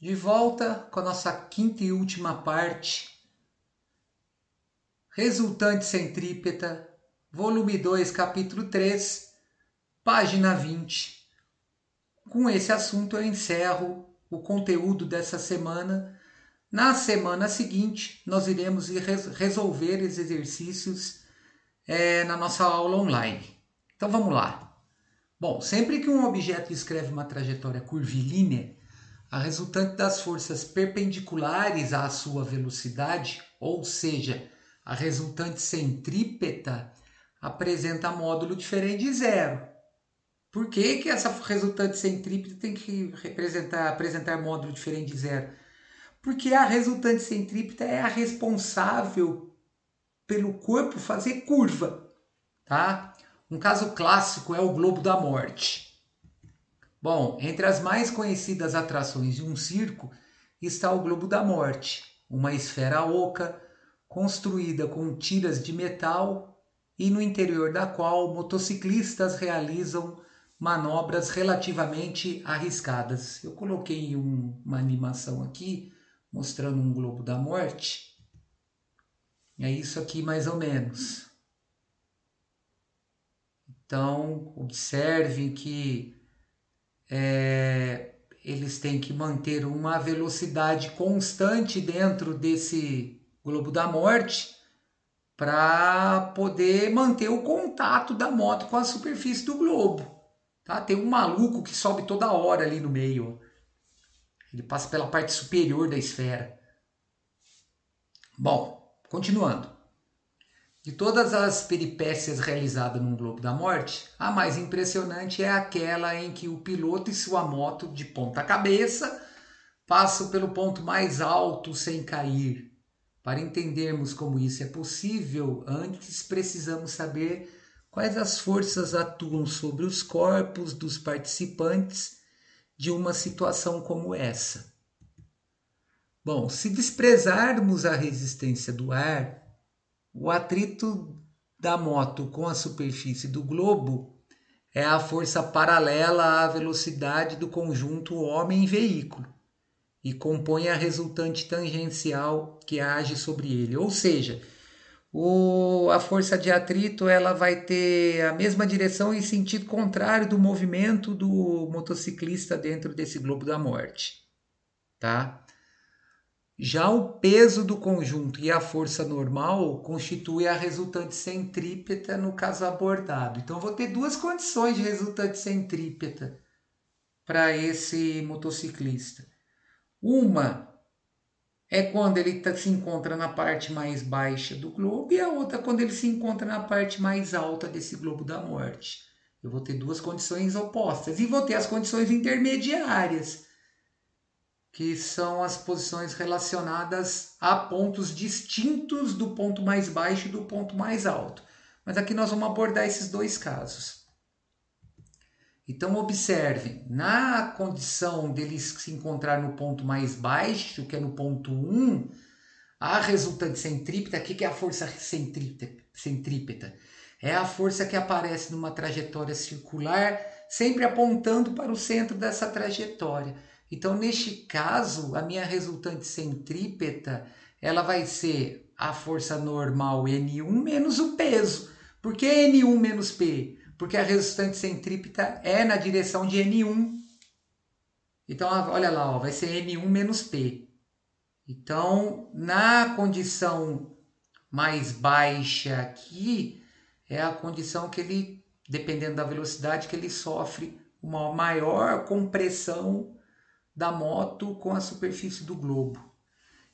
De volta com a nossa quinta e última parte, resultante centrípeta, volume 2, capítulo 3, página 20. Com esse assunto eu encerro o conteúdo dessa semana. Na semana seguinte, nós iremos resolver os exercícios na nossa aula online. Então vamos lá. Bom, sempre que um objeto descreve uma trajetória curvilínea, a resultante das forças perpendiculares à sua velocidade, ou seja, a resultante centrípeta, apresenta módulo diferente de zero. Por que essa resultante centrípeta tem que apresentar módulo diferente de zero? Porque a resultante centrípeta é a responsável pelo corpo fazer curva, tá? Um caso clássico é o globo da morte. Bom, entre as mais conhecidas atrações de um circo está o Globo da Morte, uma esfera oca construída com tiras de metal e no interior da qual motociclistas realizam manobras relativamente arriscadas. Eu coloquei uma animação aqui mostrando um Globo da Morte. É isso aqui mais ou menos. Então, observe que eles têm que manter uma velocidade constante dentro desse globo da morte para poder manter o contato da moto com a superfície do globo. Tá? Tem um maluco que sobe toda hora ali no meio. Ele passa pela parte superior da esfera. Bom, continuando. De todas as peripécias realizadas num globo da morte, a mais impressionante é aquela em que o piloto e sua moto, de ponta cabeça, passam pelo ponto mais alto sem cair. Para entendermos como isso é possível, antes precisamos saber quais as forças atuam sobre os corpos dos participantes de uma situação como essa. Bom, se desprezarmos a resistência do ar, o atrito da moto com a superfície do globo é a força paralela à velocidade do conjunto homem-veículo e compõe a resultante tangencial que age sobre ele. Ou seja, a força de atrito ela vai ter a mesma direção e sentido contrário do movimento do motociclista dentro desse globo da morte. Tá? Já o peso do conjunto e a força normal constitui a resultante centrípeta no caso abordado. Então, eu vou ter duas condições de resultante centrípeta para esse motociclista. Uma é quando ele se encontra na parte mais baixa do globo e a outra quando ele se encontra na parte mais alta desse globo da morte. Eu vou ter duas condições opostas e vou ter as condições intermediárias, que são as posições relacionadas a pontos distintos do ponto mais baixo e do ponto mais alto. Mas aqui nós vamos abordar esses dois casos. Então observe, na condição dele se encontrar no ponto mais baixo, que é no ponto 1, a resultante centrípeta, o que é a força centrípeta? É a força que aparece numa trajetória circular, sempre apontando para o centro dessa trajetória. Então, neste caso, a minha resultante centrípeta, ela vai ser a força normal N1 menos o peso. Por que N1 menos P? Porque a resultante centrípeta é na direção de N1. Então, olha lá, ó, vai ser N1 menos P. Então, na condição mais baixa aqui, é a condição que ele, dependendo da velocidade, que ele sofre uma maior compressão da moto com a superfície do globo.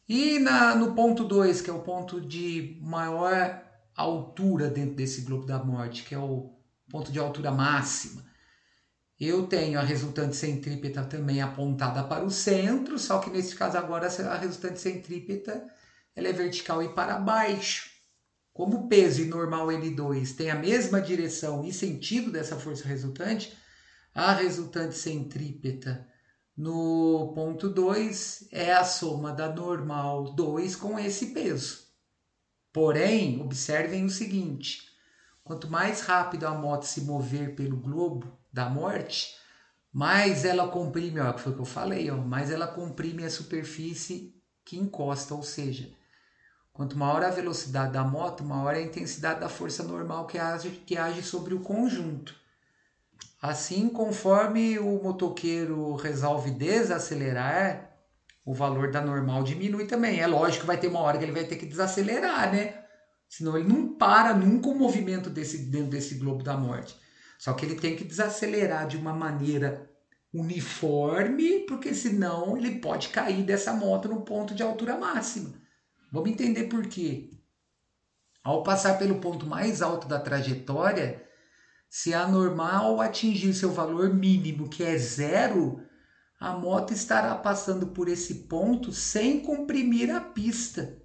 E no ponto 2, que é o ponto de maior altura dentro desse globo da morte, que é o ponto de altura máxima, eu tenho a resultante centrípeta também apontada para o centro, só que nesse caso agora a resultante centrípeta ela é vertical e para baixo. Como o peso e normal N2 tem a mesma direção e sentido dessa força resultante, a resultante centrípeta no ponto 2 é a soma da normal 2 com esse peso. Porém, observem o seguinte: quanto mais rápido a moto se mover pelo globo da morte, mais ela comprime, ó, que foi o que eu falei, ó, mais ela comprime a superfície que encosta, ou seja, quanto maior a velocidade da moto, maior a intensidade da força normal que age sobre o conjunto. Assim, conforme o motoqueiro resolve desacelerar, o valor da normal diminui também. É lógico que vai ter uma hora que ele vai ter que desacelerar, né? Senão ele não para nunca o movimento dentro desse globo da morte. Só que ele tem que desacelerar de uma maneira uniforme, porque senão ele pode cair dessa moto no ponto de altura máxima. Vamos entender por quê. Ao passar pelo ponto mais alto da trajetória, se a normal atingir seu valor mínimo, que é zero, a moto estará passando por esse ponto sem comprimir a pista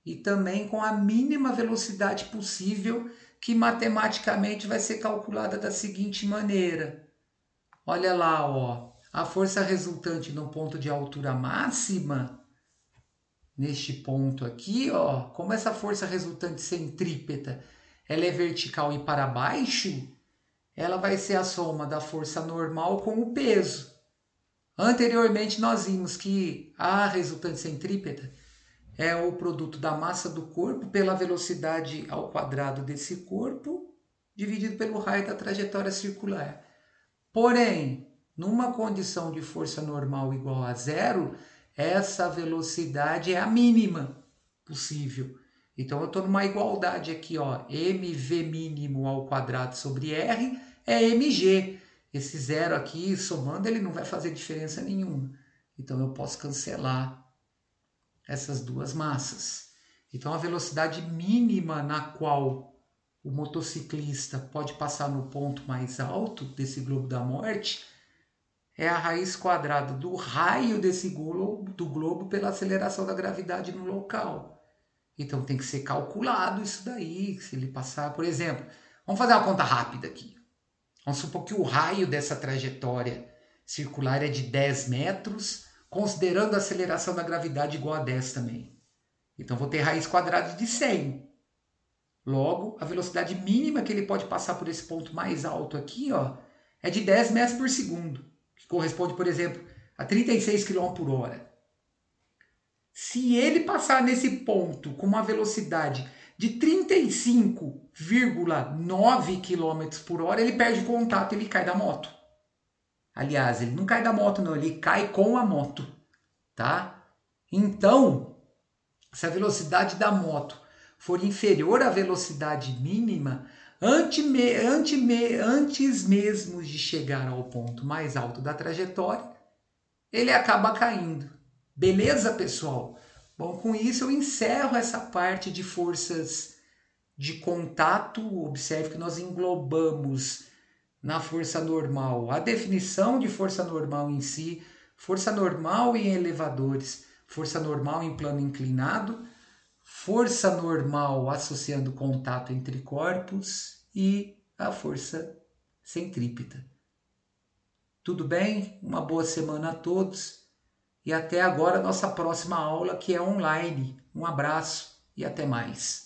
e também com a mínima velocidade possível, que matematicamente vai ser calculada da seguinte maneira. Olha lá, ó, a força resultante no ponto de altura máxima, neste ponto aqui, ó, como essa força resultante centrípeta, ela é vertical e para baixo, ela vai ser a soma da força normal com o peso. Anteriormente nós vimos que a resultante centrípeta é o produto da massa do corpo pela velocidade ao quadrado desse corpo, dividido pelo raio da trajetória circular. Porém, numa condição de força normal igual a zero, essa velocidade é a mínima possível. Então eu estou numa igualdade aqui, ó, mv mínimo ao quadrado sobre r é mg. Esse zero aqui, somando, ele não vai fazer diferença nenhuma. Então eu posso cancelar essas duas massas. Então a velocidade mínima na qual o motociclista pode passar no ponto mais alto desse globo da morte é a raiz quadrada do raio desse globo pela aceleração da gravidade no local. Então tem que ser calculado isso daí, se ele passar, por exemplo, vamos fazer uma conta rápida aqui. Vamos supor que o raio dessa trajetória circular é de 10 metros, considerando a aceleração da gravidade igual a 10 também. Então vou ter raiz quadrada de 100. Logo, a velocidade mínima que ele pode passar por esse ponto mais alto aqui, ó, é de 10 metros por segundo, que corresponde, por exemplo, a 36 km por hora. Se ele passar nesse ponto com uma velocidade de 35,9 km por hora, ele perde contato e ele cai da moto. Aliás, ele não cai da moto não, ele cai com a moto, tá? Então, se a velocidade da moto for inferior à velocidade mínima, antes mesmo de chegar ao ponto mais alto da trajetória, ele acaba caindo. Beleza, pessoal? Bom, com isso eu encerro essa parte de forças de contato. Observe que nós englobamos na força normal a definição de força normal em si, força normal em elevadores, força normal em plano inclinado, força normal associando contato entre corpos e a força centrípeta. Tudo bem? Uma boa semana a todos e até agora nossa próxima aula, que é online. Um abraço e até mais.